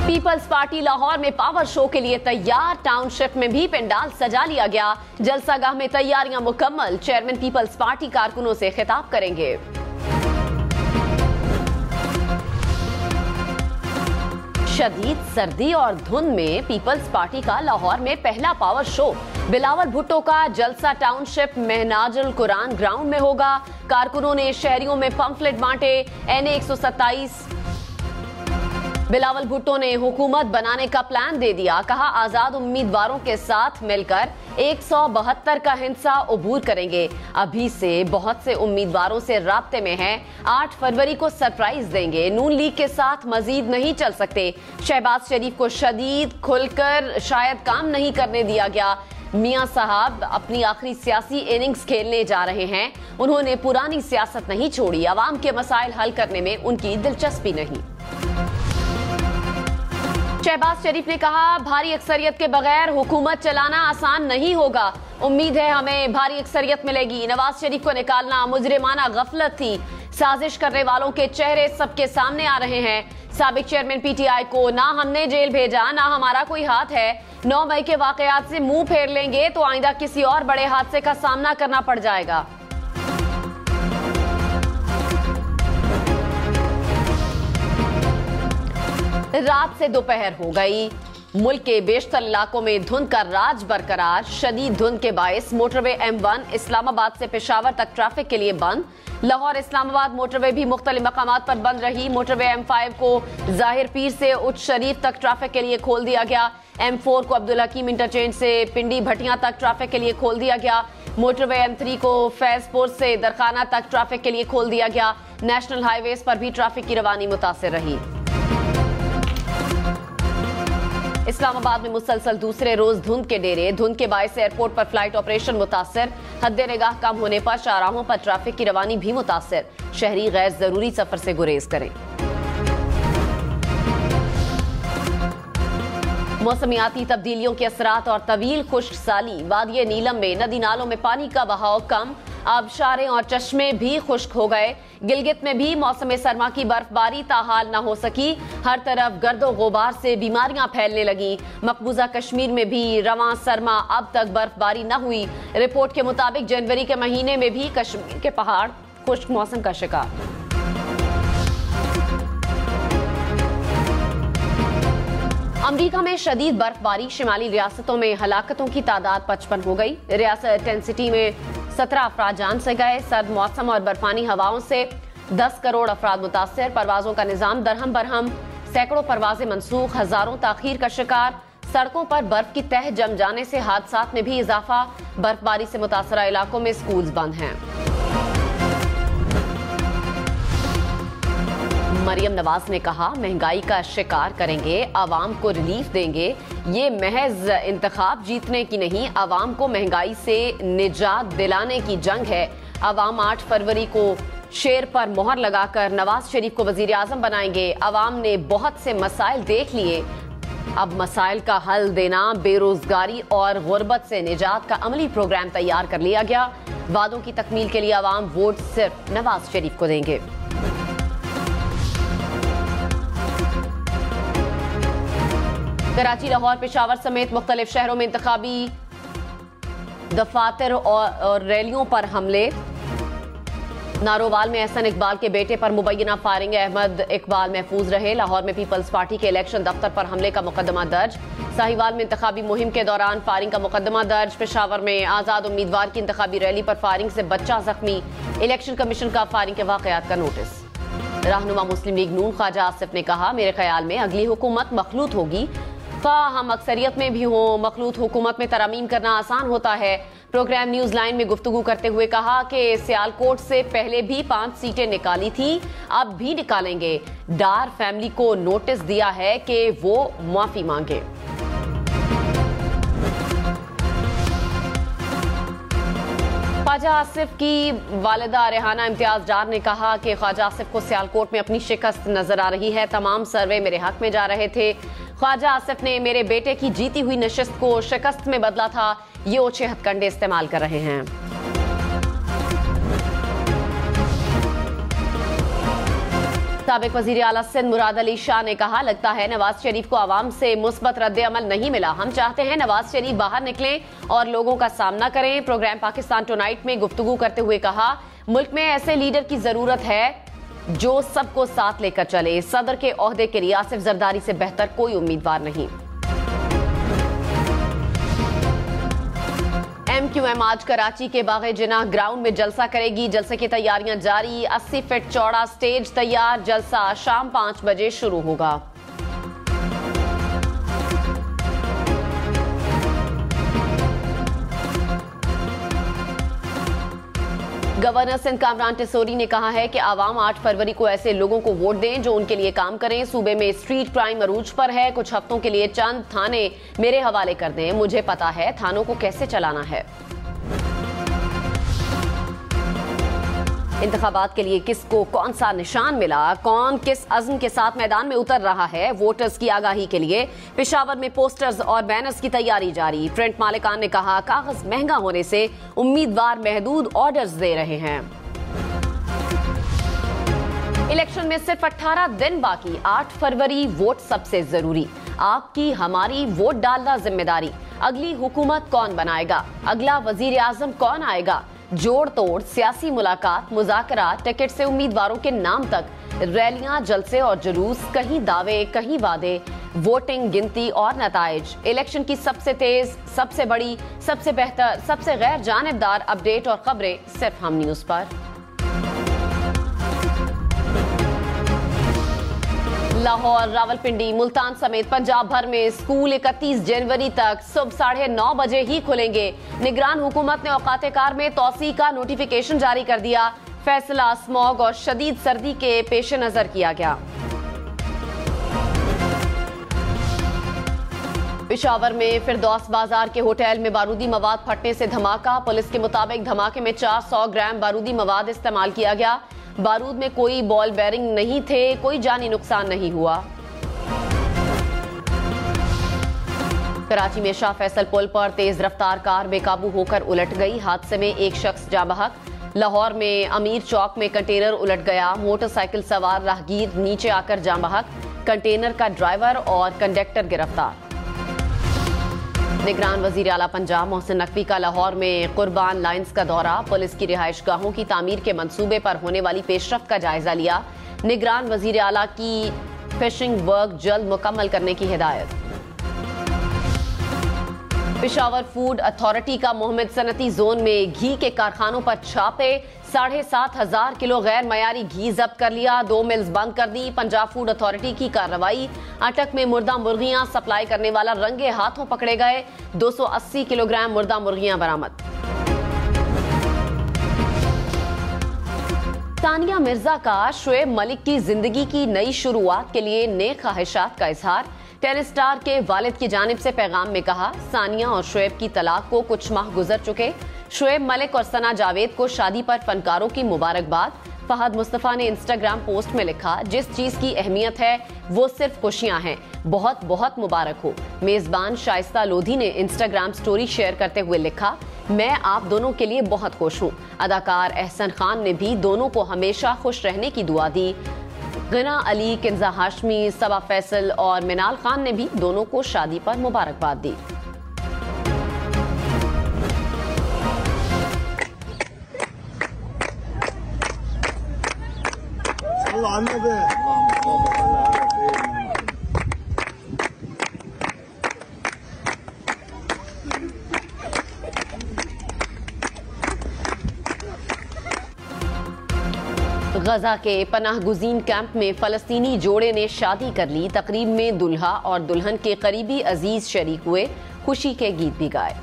Peoples party Lahore में power show के लिए तैयार। टाउनशिप में भी पंडाल सजा लिया गया। जलसागाह में तैयारियां मुकम्मल। चेयरमैन पीपल्स पार्टी कारकुनों से खिताब करेंगे। शदीद सर्दी और धुंध में पीपल्स पार्टी का लाहौर में पहला पावर शो। बिलावल भुट्टो का जलसा टाउनशिप महनाजुल कुरान ग्राउंड में होगा। कारकुनों ने शहरियों में पंफलेट बांटे। NA 127 बिलावल भुट्टो ने हुकूमत बनाने का प्लान दे दिया। कहा आजाद उम्मीदवारों के साथ मिलकर 172 का हिस्सा अबूर करेंगे। अभी से बहुत से उम्मीदवारों से राब्ते में हैं। 8 फरवरी को सरप्राइज देंगे। नून लीग के साथ मजीद नहीं चल सकते। शहबाज शरीफ को शदीद खुलकर शायद काम नहीं करने दिया गया। मियां साहब अपनी आखिरी सियासी इनिंग्स खेलने जा रहे हैं। उन्होंने पुरानी सियासत नहीं छोड़ी। अवाम के मसाइल हल करने में उनकी दिलचस्पी नहीं। शहबाज शरीफ ने कहा भारी अक्सरियत के बगैर हुकूमत चलाना आसान नहीं होगा। उम्मीद है हमें भारी अक्सरियत मिलेगी। नवाज शरीफ को निकालना मुजरिमाना गफलत थी। साजिश करने वालों के चेहरे सबके सामने आ रहे हैं। साबिक चेयरमैन PTI को ना हमने जेल भेजा ना हमारा कोई हाथ है। 9 मई के वाकयात से मुंह फेर लेंगे तो आइंदा किसी और बड़े हादसे का सामना करना पड़ जाएगा। रात से दोपहर हो गई। मुल्क के बेशतर इलाकों में धुंध का राज बरकरार। शदीद धुंध के बायस मोटरवे M1 इस्लामाबाद से पेशावर तक ट्रैफिक के लिए बंद। लाहौर इस्लामाबाद मोटरवे भी मुख्तलिफ मकामात पर बंद रही। मोटरवे M5 को जाहिर पीर से उच्च शरीफ तक ट्रैफिक के लिए खोल दिया गया। M4 को अब्दुल हकीम इंटरचेंज से पिंडी भटियां तक ट्रैफिक के लिए खोल दिया गया। मोटरवे M3 को फैजपुर से दरखाना तक ट्रैफिक के लिए खोल दिया गया। नेशनल हाईवेज पर भी ट्रैफिक की रवानी मुतासिर रही। इस्लामाबाद में मुसलसल दूसरे रोज धुंध के डेरे। धुंध के बायस एयरपोर्ट पर फ्लाइट ऑपरेशन मुतासिर। हद्दे निगाह कम होने पर शाहराहों पर ट्रैफिक की रवानी भी मुतासिर। शहरी गैर जरूरी सफर से गुरेज करें। मौसमियाती तब्दीलियों के असरात और तवील खुश्क साली। वादिये नीलम में नदी नालों में पानी का बहाव कम। आबशारें और चश्मे भी खुश्क हो गए। गिलगित में भी मौसम सरमा की बर्फबारी ताहाल न हो सकी। हर तरफ गर्दो गुबार से बीमारियां फैलने लगी। मकबूजा कश्मीर में भी रवां सरमा अब तक बर्फबारी न हुई। रिपोर्ट के मुताबिक जनवरी के महीने में भी कश्मीर के पहाड़ खुश्क मौसम का शिकार। अमरीका में शदीद बर्फबारी। शिमाली रियासतों में हलाकतों की तादाद 55 हो गई। रियासत टेंसिटी में 17 अफराद जान से गए। सर्द मौसम और बर्फानी हवाओं से 10 करोड़ अफराद मुतासर। परवाजों का निजाम दरहम बरहम। सैकड़ों परवाजें मनसूख। हजारों ताखीर का शिकार। सड़कों पर बर्फ की तह जम जाने से हादसात में भी इजाफा। बर्फबारी से मुतासरा इलाकों में स्कूल्स बंद हैं। मरियम नवाज ने कहा महंगाई का शिकार करेंगे, आवाम को रिलीफ देंगे। ये महज इंतखाब जीतने की नहीं, आवाम को महंगाई से निजात दिलाने की जंग है। आवाम 8 फरवरी को शेर पर मोहर लगाकर नवाज शरीफ को वजीर आजम बनाएंगे। आवाम ने बहुत से मसाइल देख लिए, अब मसाइल का हल देना। बेरोजगारी और गुर्बत से निजात का अमली प्रोग्राम तैयार कर लिया गया। वादों की तकमील के लिए आवाम वोट सिर्फ नवाज शरीफ को देंगे। कराची, लाहौर, पेशावर समेत मुख्तलिफ शहरों में इंतखाबी दफातर और रैलियों पर हमले। नारोवाल में एहसन इकबाल के बेटे पर मुबैना फायरिंग। अहमद इकबाल महफूज रहे। लाहौर में पीपल्स पार्टी के इलेक्शन दफ्तर पर हमले का मुकदमा दर्ज। साहिवाल में इंतखाबी मुहिम के दौरान फायरिंग का मुकदमा दर्ज। पेशावर में आजाद उम्मीदवार की इंतखाबी रैली पर फायरिंग से बच्चा जख्मी। इलेक्शन कमीशन का फायरिंग के वाकयात का नोटिस। रहनुमा मुस्लिम लीग नून ख्वाजा आसिफ ने कहा मेरे ख्याल में अगली हुकूमत मखलूत होगी। हम अक्सरियत में भी हो, मखलूत हुकूमत में तरमीम करना आसान होता है। प्रोग्राम न्यूज लाइन में गुफ्तगू करते हुए कहा कि सियालकोट से पहले भी 5 सीटें निकाली थी, अब भी निकालेंगे। डार फैमिली को नोटिस दिया है कि वो माफी मांगे। ख्वाजा आसिफ की वालिदा रेहाना इम्तियाज डार ने कहा कि ख्वाजा आसिफ को सियालकोट में अपनी शिकस्त नजर आ रही है। तमाम सर्वे मेरे हक में जा रहे थे। ख्वाजा आसिफ ने मेरे बेटे की जीती हुई नशिस्त को शिकस्त में बदला था। ये ओछे हथकंडे इस्तेमाल कर रहे हैं। साबिक वजीर आला सिंध मुराद अली शाह ने कहा, लगता है नवाज शरीफ को आवाम से मुस्बत रद्द अमल नहीं मिला। हम चाहते हैं नवाज शरीफ बाहर निकलें और लोगों का सामना करें। प्रोग्राम पाकिस्तान टुनाइट में गुफ्तगू करते हुए कहा, मुल्क में ऐसे लीडर की जरूरत है जो सबको साथ लेकर चले। सदर के ओहदे के लिए आसिफ जरदारी से बेहतर कोई उम्मीदवार नहीं। MQM आज कराची के बाग़े जिन्ना ग्राउंड में जलसा करेगी। जलसे की तैयारियां जारी। 80 फीट चौड़ा स्टेज तैयार। जलसा शाम 5 बजे शुरू होगा। गवर्नर सिंध कामरान टिसोरी ने कहा है कि आवाम 8 फरवरी को ऐसे लोगों को वोट दें जो उनके लिए काम करें। सूबे में स्ट्रीट क्राइम अरूज पर है। कुछ हफ्तों के लिए चंद थाने मेरे हवाले कर दें। मुझे पता है थानों को कैसे चलाना है। इंतखाबात के लिए किसको कौन सा निशान मिला, कौन किस अज़्म के साथ मैदान में उतर रहा है, वोटर्स की आगाही के लिए पेशावर में पोस्टर्स और बैनर्स की तैयारी जारी। प्रिंट मालिकान ने कहा, कागज महंगा होने से उम्मीदवार महदूद ऑर्डर्स दे रहे हैं। इलेक्शन में सिर्फ 18 दिन बाकी। 8 फरवरी वोट सबसे जरूरी। आपकी हमारी वोट डालना जिम्मेदारी। अगली हुकूमत कौन बनाएगा, अगला वजीर आजम कौन आएगा, जोड़ तोड़ सियासी मुलाकात, मुज़ाकरात, टिकट से उम्मीदवारों के नाम तक, रैलियां, जलसे और जुलूस, कहीं दावे कहीं वादे, वोटिंग, गिनती और नताइज। इलेक्शन की सबसे तेज, सबसे बड़ी, सबसे बेहतर, सबसे गैर जानिबदार अपडेट और खबरें सिर्फ हम न्यूज पर। लाहौर, रावलपिंडी, मुल्तान समेत पंजाब भर में स्कूल 31 जनवरी तक सुबह 9:30 बजे ही खुलेंगे। निगरान हुकूमत ने औकात-ए-कार में तौसी का नोटिफिकेशन जारी कर दिया। फैसला स्मॉग और शदीद सर्दी के पेश नजर किया गया। पेशावर में फिरदौस बाजार के होटल में बारूदी मवाद फटने से धमाका। पुलिस के मुताबिक धमाके में 400 ग्राम बारूदी मवाद इस्तेमाल किया गया। बारूद में कोई बॉल बेरिंग नहीं थे। कोई जानी नुकसान नहीं हुआ। कराची में शाह फैसल पुल पर तेज रफ्तार कार बेकाबू होकर उलट गई। हादसे में एक शख्स जाँ बहक। लाहौर में अमीर चौक में कंटेनर उलट गया। मोटरसाइकिल सवार राहगीर नीचे आकर जाँ बहक। कंटेनर का ड्राइवर और कंडक्टर गिरफ्तार। निगरान वजीर आला पंजाब मोहसिन नकवी का लाहौर में कुर्बान लाइन्स का दौरा। पुलिस की रिहाइश गाहों की तामीर के मंसूबे पर होने वाली पेशरफ्त का जायजा लिया। निगरान वजीर आला की फिशिंग वर्क जल्द मुकम्मल करने की हिदायत। पेशावर फूड अथॉरिटी का मोहम्मद सनती जोन में घी के कारखानों पर छापे। 7,500 किलो गैर मयारी घी जब्त कर लिया। 2 मिल्स बंद कर दी। पंजाब फूड अथॉरिटी की कार्रवाई। अटक में मुर्दा मुर्गियां सप्लाई करने वाला रंगे हाथों पकड़े गए। 280 किलोग्राम मुर्दा मुर्गियां बरामद। तानिया मिर्जा का शोएब मलिक की जिंदगी की नई शुरुआत के लिए नेक ख्वाहिशात का इजहार। टेनिस स्टार के वालिद की जानिब से पैगाम में कहा, सानिया और शोएब की तलाक को कुछ माह गुजर चुके। शोएब मलिक और सना जावेद को शादी पर फनकारों की मुबारकबाद। फहद मुस्तफा ने इंस्टाग्राम पोस्ट में लिखा, जिस चीज की अहमियत है वो सिर्फ खुशियां हैं। बहुत बहुत मुबारक हो। मेजबान शाइस्ता लोधी ने इंस्टाग्राम स्टोरी शेयर करते हुए लिखा, मैं आप दोनों के लिए बहुत खुश हूँ। अदाकार एहसन खान ने भी दोनों को हमेशा खुश रहने की दुआ दी। गना अली, किंजा हाशमी, सबा फैसल और मिनाल खान ने भी दोनों को शादी पर मुबारकबाद दी। गजा के पनाह गुजीन कैंप में फलस्तीनी जोड़े ने शादी कर ली। तकरीब में दुल्हा और दुल्हन के करीबी अजीज शरीक हुए। खुशी के गीत भी गाए।